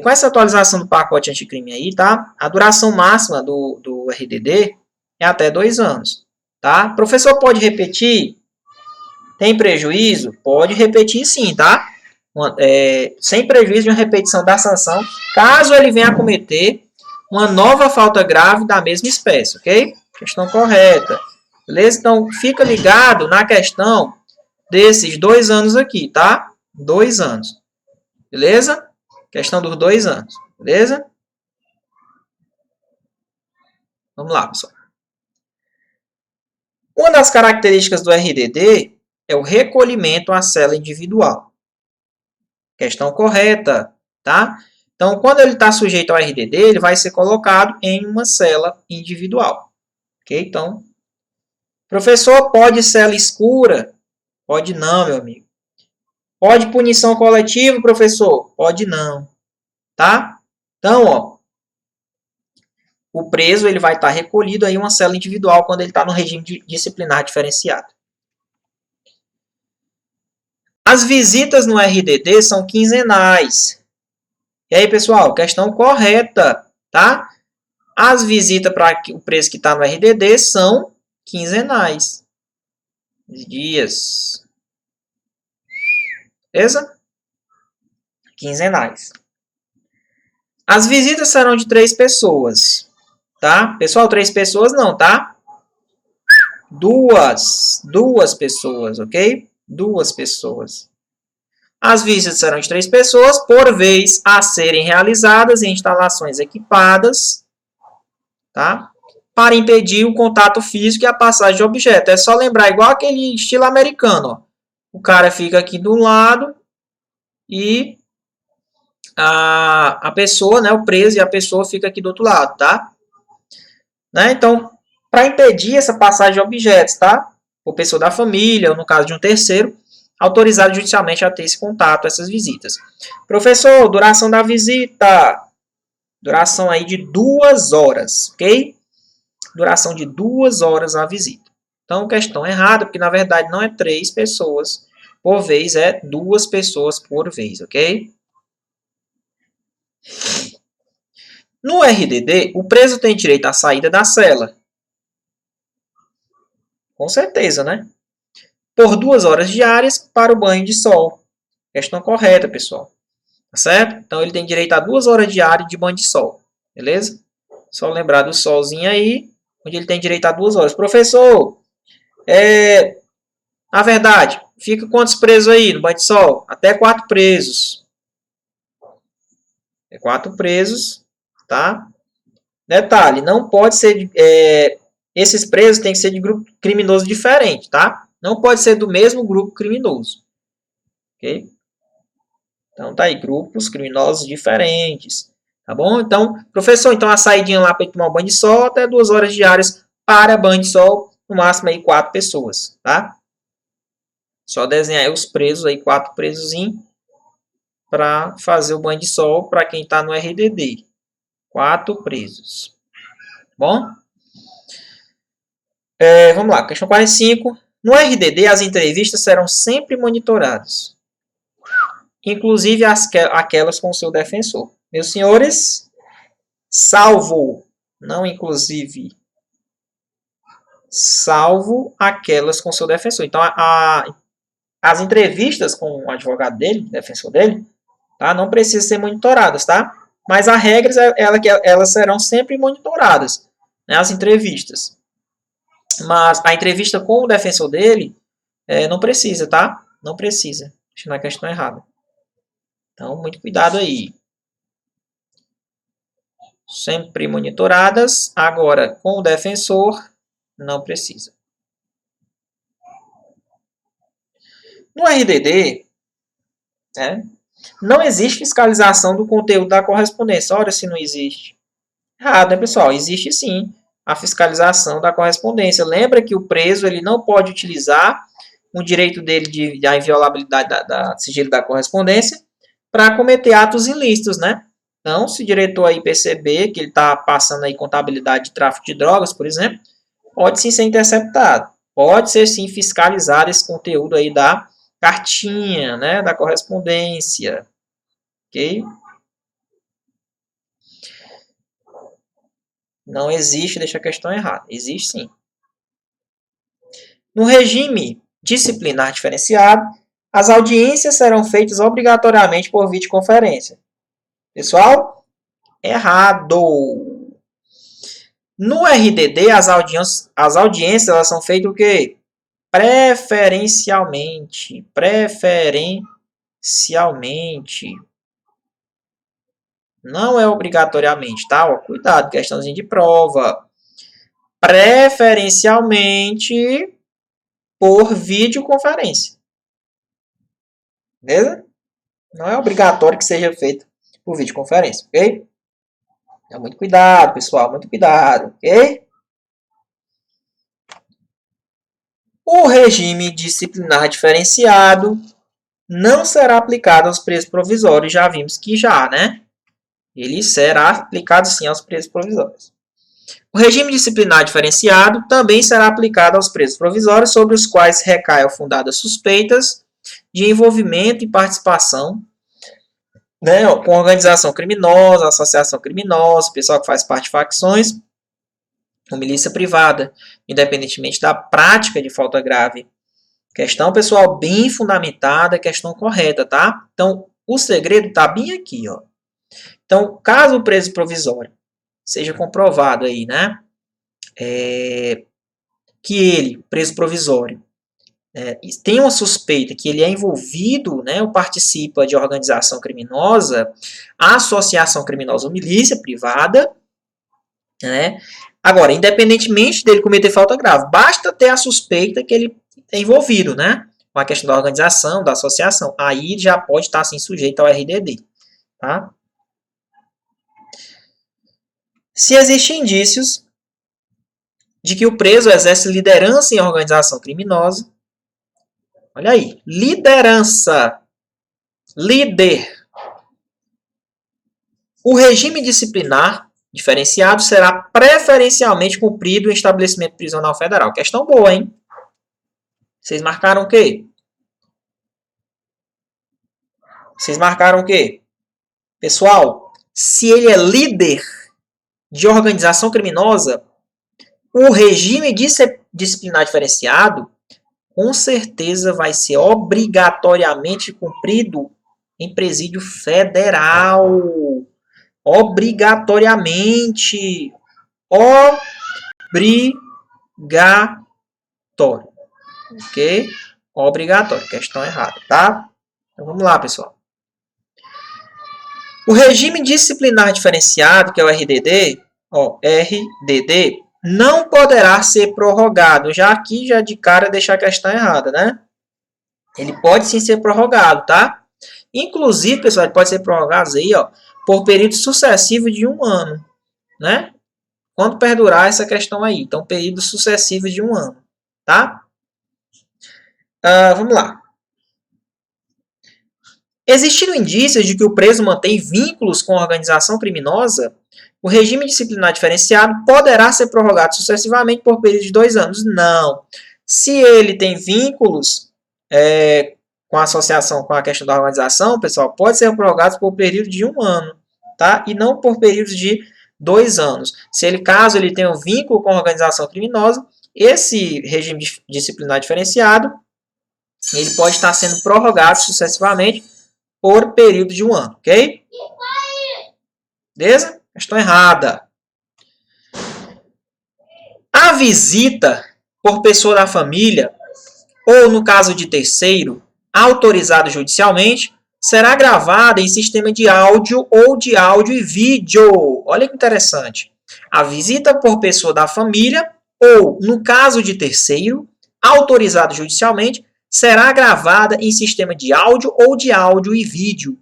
com essa atualização do pacote anticrime aí, tá? A duração máxima do RDD é até 2 anos, tá? Professor, pode repetir? Tem prejuízo? Pode repetir sim, tá? Sem prejuízo de uma repetição da sanção, caso ele venha a cometer uma nova falta grave da mesma espécie, ok? Questão correta. Beleza? Então, fica ligado na questão desses 2 anos aqui, tá? 2 anos. Beleza? Questão dos 2 anos. Beleza? Vamos lá, pessoal. Uma das características do RDD é o recolhimento à cela individual. Questão correta, tá? Então, quando ele está sujeito ao RDD, ele vai ser colocado em uma cela individual. Ok? Então, professor, pode cela escura? Pode não, meu amigo. Pode punição coletiva, professor? Pode não, tá? Então, ó, o preso ele vai estar recolhido em uma cela individual quando ele está no regime disciplinar diferenciado. As visitas no RDD são quinzenais. E aí, pessoal, questão correta, tá? As visitas para o preso que está no RDD são quinzenais. Dias. Beleza? Quinzenais. As visitas serão de 3 pessoas, tá? Pessoal, 3 pessoas não, tá? Duas pessoas, ok? 2 pessoas. As visitas serão de 3 pessoas, por vez a serem realizadas em instalações equipadas, tá? Para impedir o contato físico e a passagem de objeto. É só lembrar, igual aquele estilo americano, ó. O cara fica aqui do lado e a pessoa, né, o preso e a pessoa fica aqui do outro lado, tá? Né? Então, para impedir essa passagem de objetos, tá? Por pessoa da família, ou no caso de um terceiro, autorizado judicialmente a ter esse contato, essas visitas. Professor, duração da visita. Duração aí de 2 horas, ok? Duração de 2 horas a visita. Então, questão errada, porque na verdade não é 3 pessoas por vez, é 2 pessoas por vez, ok? No RDD, o preso tem direito à saída da cela. Com certeza, né? Por 2 horas diárias para o banho de sol. Questão correta, pessoal. Tá certo? Então, ele tem direito a 2 horas diárias de banho de sol. Beleza? Só lembrar do solzinho aí, onde ele tem direito a 2 horas. Professor, na verdade, fica quantos presos aí no banho de sol? Até 4 presos. 4 presos, tá? Detalhe, não pode ser... esses presos têm que ser de grupo criminoso diferente, tá? Não pode ser do mesmo grupo criminoso. Ok? Então, tá aí, grupos criminosos diferentes. Tá bom? Então, professor, então a saidinha lá para tomar um banho de sol, até 2 horas diárias para banho de sol, no máximo aí 4 pessoas, tá? Só desenhar aí os presos aí, 4 presozinhos, para fazer o banho de sol para quem está no RDD. 4 presos. Bom? Vamos lá, questão 45. No RDD, as entrevistas serão sempre monitoradas, inclusive aquelas com o seu defensor. Meus senhores, salvo, não inclusive, salvo aquelas com o seu defensor. Então, as entrevistas com o advogado dele, defensor dele, tá, não precisam ser monitoradas, tá? Mas a regra é que elas serão sempre monitoradas, né, as entrevistas. Mas a entrevista com o defensor dele não precisa, tá? Não precisa. Deixa eu a questão errada. Então, muito cuidado aí. Sempre monitoradas. Agora, com o defensor, não precisa. No RDD, né, não existe fiscalização do conteúdo da correspondência. Ora, se não existe. Errado, né, pessoal? Existe sim a fiscalização da correspondência. Lembra que o preso ele não pode utilizar o direito dele da inviolabilidade da sigilo da correspondência para cometer atos ilícitos, né? Então, se o diretor aí perceber que ele está passando aí contabilidade de tráfico de drogas, por exemplo, pode sim ser interceptado. Pode ser sim fiscalizado esse conteúdo aí da cartinha, né? Da correspondência. Ok? Não existe, deixa a questão errada. Existe sim. No regime disciplinar diferenciado, as audiências serão feitas obrigatoriamente por videoconferência. Pessoal, errado. No RDD, as audiências elas são feitas o quê? Preferencialmente. Preferencialmente. Não é obrigatoriamente, tá? Ó, cuidado, questãozinha de prova. preferencialmente por videoconferência. Beleza? Não é obrigatório que seja feito por videoconferência, ok? Então, muito cuidado, pessoal, muito cuidado, ok? O regime disciplinar diferenciado não será aplicado aos presos provisórios, já vimos que já, né? Ele será aplicado sim aos presos provisórios. O regime disciplinar diferenciado também será aplicado aos presos provisórios sobre os quais recaiam fundadas suspeitas de envolvimento e participação, né, com organização criminosa, associação criminosa, pessoal que faz parte de facções, ou milícia privada, independentemente da prática de falta grave. Questão, pessoal, bem fundamentada, questão correta, tá? Então, o segredo está bem aqui, ó. Então, caso o preso provisório seja comprovado aí, né, que ele, preso provisório, tem uma suspeita que ele é envolvido, né, ou participa de organização criminosa, associação criminosa ou milícia privada, né? Agora, independentemente dele cometer falta grave, basta ter a suspeita que ele é envolvido, né, com a questão da organização, da associação. Aí já pode estar assim sujeito ao RDD, tá? Se existem indícios de que o preso exerce liderança em organização criminosa, olha aí, liderança, líder. O regime disciplinar diferenciado será preferencialmente cumprido em estabelecimento prisional federal. Questão boa, hein? Vocês marcaram o quê? Vocês marcaram o quê? Pessoal, se ele é líder de organização criminosa, o regime disciplinar diferenciado com certeza vai ser obrigatoriamente cumprido em presídio federal. Obrigatoriamente. Obrigatório. Ok? Obrigatório. Questão errada, tá? Então vamos lá, pessoal. O regime disciplinar diferenciado, que é o RDD, RDD, não poderá ser prorrogado. Já aqui, já de cara, deixar a questão errada, né? Ele pode sim ser prorrogado, tá? Inclusive, pessoal, ele pode ser prorrogado aí, ó, por período sucessivo de 1 ano, né? Quando perdurar essa questão aí. Então, período sucessivo de 1 ano, tá? Vamos lá. Existindo indícios de que o preso mantém vínculos com a organização criminosa, o regime disciplinar diferenciado poderá ser prorrogado sucessivamente por período de 2 anos. Não. Se ele tem vínculos com a associação, com a questão da organização, pessoal, pode ser prorrogado por período de 1 ano, tá? E não por período de 2 anos. Caso ele tenha um vínculo com a organização criminosa, esse regime disciplinar diferenciado, ele pode estar sendo prorrogado sucessivamente por período de 1 ano, ok? Beleza? Questão errada. A visita por pessoa da família, ou no caso de terceiro, autorizado judicialmente, será gravada em sistema de áudio ou de áudio e vídeo. Olha que interessante. A visita por pessoa da família, ou no caso de terceiro, autorizado judicialmente, será gravada em sistema de áudio ou de áudio e vídeo,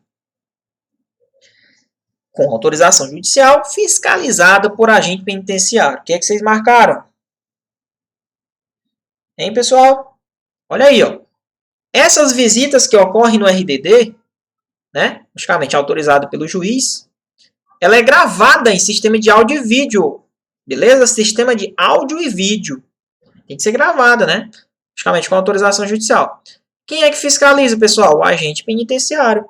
com autorização judicial, fiscalizada por agente penitenciário. O que é que vocês marcaram? Hein, pessoal? Olha aí, ó. Essas visitas que ocorrem no RDD, né, logicamente autorizada pelo juiz, ela é gravada em sistema de áudio e vídeo. Beleza? Sistema de áudio e vídeo. Tem que ser gravada, né? Logicamente com autorização judicial. Quem é que fiscaliza, pessoal? O agente penitenciário.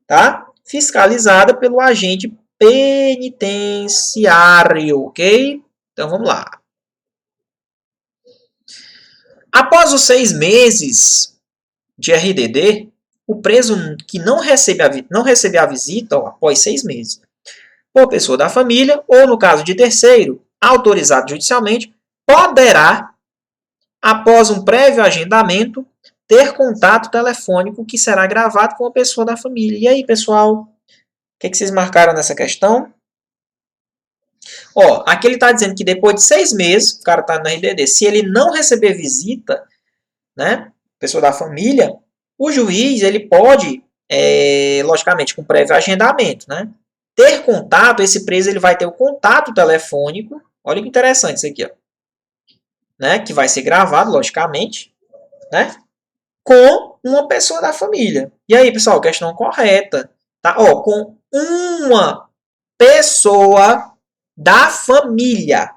Tá? Fiscalizada pelo agente penitenciário, ok? Então vamos lá. Após os 6 meses de RDD, o preso que não receber a visita, após 6 meses, por pessoa da família, ou no caso de terceiro, autorizado judicialmente, poderá, após um prévio agendamento, ter contato telefônico que será gravado com a pessoa da família. E aí, pessoal? O que vocês marcaram nessa questão? Ó, aqui ele está dizendo que depois de 6 meses, o cara está no RDD, se ele não receber visita, né, pessoa da família, o juiz ele pode, logicamente, com prévio agendamento, né, ter contato, esse preso ele vai ter o contato telefônico, olha que interessante isso aqui, ó, né, que vai ser gravado, logicamente, né, com uma pessoa da família. E aí, pessoal, questão correta, tá? Ó, com uma pessoa da família,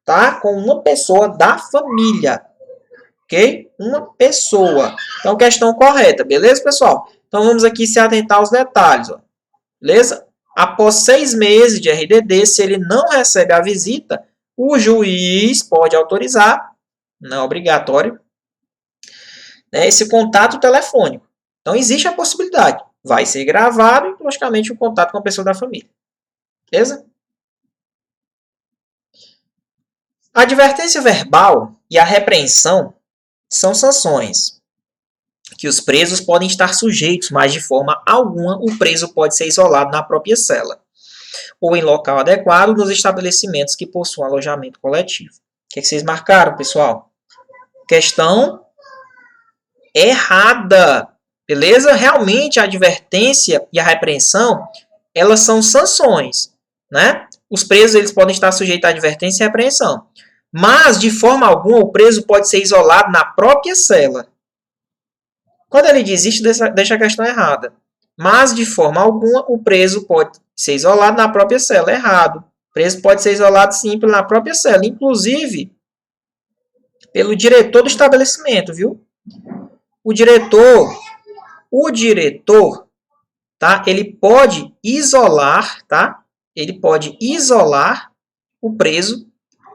tá? Com uma pessoa da família, ok? Uma pessoa. Então, questão correta, beleza, pessoal? Então, vamos aqui se atentar aos detalhes, ó. Beleza? Após 6 meses de RDD, se ele não recebe a visita, o juiz pode autorizar, não é obrigatório, né, esse contato telefônico. Então, existe a possibilidade. Vai ser gravado e, logicamente, o contato com a pessoa da família. Beleza? A advertência verbal e a repreensão são sanções que os presos podem estar sujeitos, mas de forma alguma o preso pode ser isolado na própria cela ou em local adequado nos estabelecimentos que possuam alojamento coletivo. O que vocês marcaram, pessoal? Questão errada. Beleza? Realmente a advertência e a repreensão, elas são sanções, né? Os presos eles podem estar sujeitos à advertência e repreensão. Mas, de forma alguma, o preso pode ser isolado na própria cela. Quando ele diz isso, deixa a questão errada. Mas, de forma alguma, o preso pode ser isolado na própria cela. Errado. O preso pode ser isolado, sim, na própria cela. Inclusive, pelo diretor do estabelecimento, viu? O diretor, tá? Ele pode isolar, tá? Ele pode isolar o preso,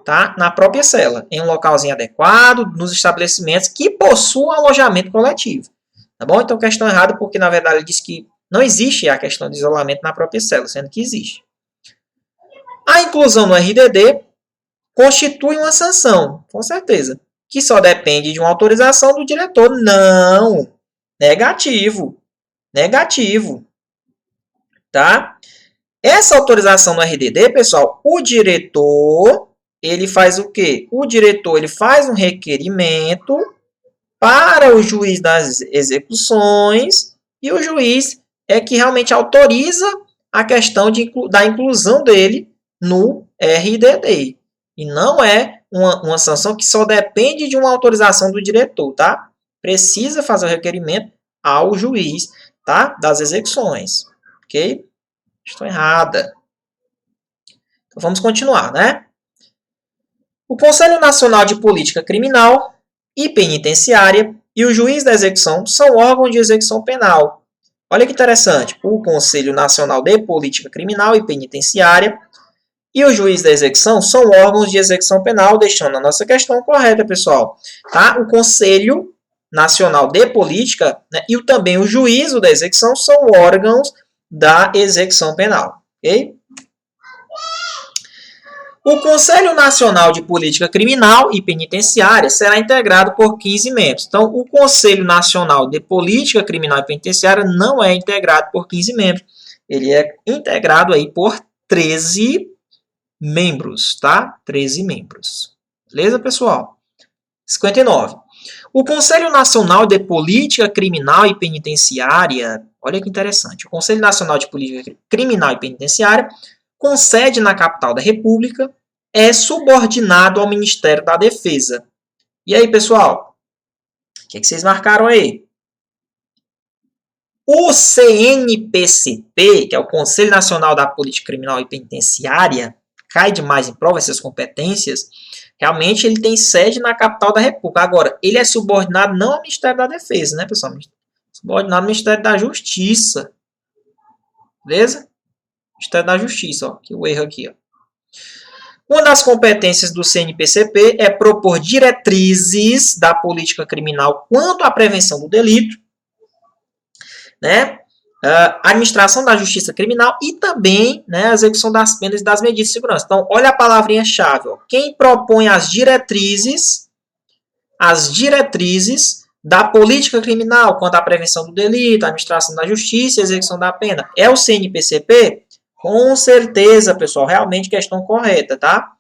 tá? Na própria cela, em um localzinho adequado, nos estabelecimentos que possuam alojamento coletivo. Tá bom? Então, questão errada, porque na verdade ele diz que não existe a questão de isolamento na própria cela, sendo que existe. A inclusão no RDD constitui uma sanção, com certeza, que só depende de uma autorização do diretor. Não! Negativo. Negativo. Tá? Essa autorização no RDD, pessoal, o diretor, ele faz o quê? O diretor, ele faz um requerimento para o juiz das execuções e o juiz é que realmente autoriza a questão da inclusão dele no RDD. E não é uma sanção que só depende de uma autorização do diretor, tá? Precisa fazer o requerimento ao juiz, tá? Das execuções, ok? Estou errada. Então, vamos continuar, né? O Conselho Nacional de Política Criminal e Penitenciária e o juiz da execução são órgãos de execução penal. Olha que interessante. O Conselho Nacional de Política Criminal e Penitenciária e o juiz da execução são órgãos de execução penal, deixando a nossa questão correta, pessoal. Tá? O Conselho Nacional de Política, né, e também o juízo da execução são órgãos da execução penal. Ok? O Conselho Nacional de Política Criminal e Penitenciária será integrado por 15 membros. Então, o Conselho Nacional de Política Criminal e Penitenciária não é integrado por 15 membros. Ele é integrado aí por 13 membros, tá? 13 membros. Beleza, pessoal? 59. O Conselho Nacional de Política Criminal e Penitenciária, olha que interessante, o Conselho Nacional de Política Criminal e Penitenciária, com sede na capital da República, é subordinado ao Ministério da Defesa. E aí, pessoal? O que vocês marcaram aí? O CNPCP, que é o Conselho Nacional da Política Criminal e Penitenciária, cai demais em prova essas competências. Realmente ele tem sede na capital da República. Agora, ele é subordinado não ao Ministério da Defesa, né, pessoal? Subordinado ao Ministério da Justiça. Beleza? Ministério da Justiça, ó. Que o erro aqui, ó. Uma das competências do CNPCP é propor diretrizes da política criminal quanto à prevenção do delito, né? A administração da justiça criminal e também, né, a execução das penas e das medidas de segurança. Então, olha a palavrinha-chave. Quem propõe as diretrizes da política criminal quanto à prevenção do delito, a administração da justiça e a execução da pena é o CNPCP? Com certeza, pessoal. Realmente questão correta, tá?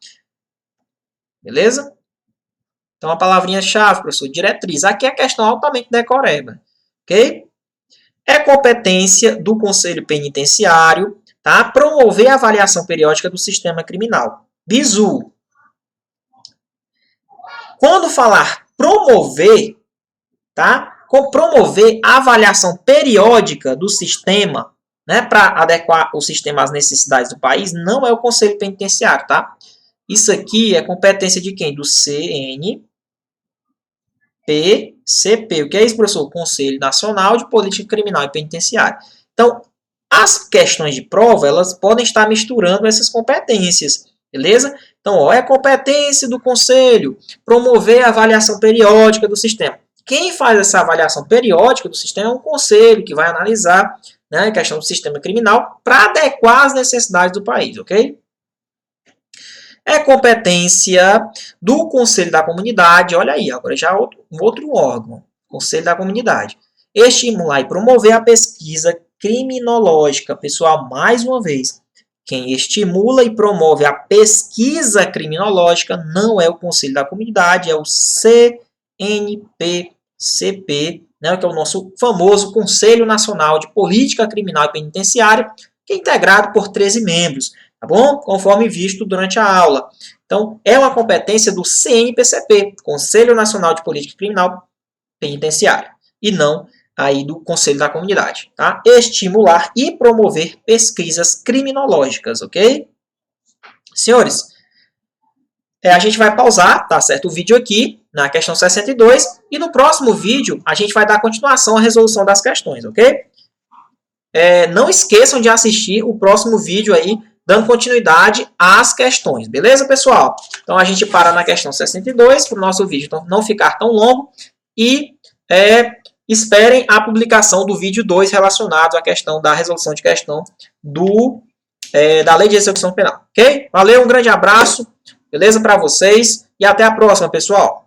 Beleza? Então, a palavrinha-chave, professor, diretriz. Aqui é questão altamente decoreba. Ok? É competência do Conselho Penitenciário, tá? Promover a avaliação periódica do sistema criminal. Bizu. Quando falar promover, tá? Com promover a avaliação periódica do sistema, né, para adequar o sistema às necessidades do país, não é o Conselho Penitenciário, tá? Isso aqui é competência de quem? Do CNPCP. O que é isso, professor? Conselho Nacional de Política Criminal e Penitenciária. Então, as questões de prova, elas podem estar misturando essas competências, beleza? Então, ó, é competência do Conselho promover a avaliação periódica do sistema. Quem faz essa avaliação periódica do sistema é um conselho que vai analisar, né, a questão do sistema criminal para adequar às necessidades do país, ok? É competência do Conselho da Comunidade, olha aí, agora já um outro órgão, Conselho da Comunidade. Estimular e promover a pesquisa criminológica. Pessoal, mais uma vez, quem estimula e promove a pesquisa criminológica não é o Conselho da Comunidade, é o CNPCP, né, que é o nosso famoso Conselho Nacional de Política Criminal e Penitenciária, que é integrado por 13 membros, tá bom? Conforme visto durante a aula. Então, é uma competência do CNPCP, Conselho Nacional de Política Criminal Penitenciária, e não aí do Conselho da Comunidade, tá? Estimular e promover pesquisas criminológicas, ok? Senhores, a gente vai pausar, tá certo? O vídeo aqui, na questão 62, e no próximo vídeo a gente vai dar continuação à resolução das questões, ok? Não esqueçam de assistir o próximo vídeo aí, dando continuidade às questões, beleza, pessoal? Então a gente para na questão 62, para o nosso vídeo não ficar tão longo, e esperem a publicação do vídeo 2 relacionado à questão da resolução de questão da Lei de Execução Penal, ok? Valeu, um grande abraço, beleza, para vocês, e até a próxima, pessoal!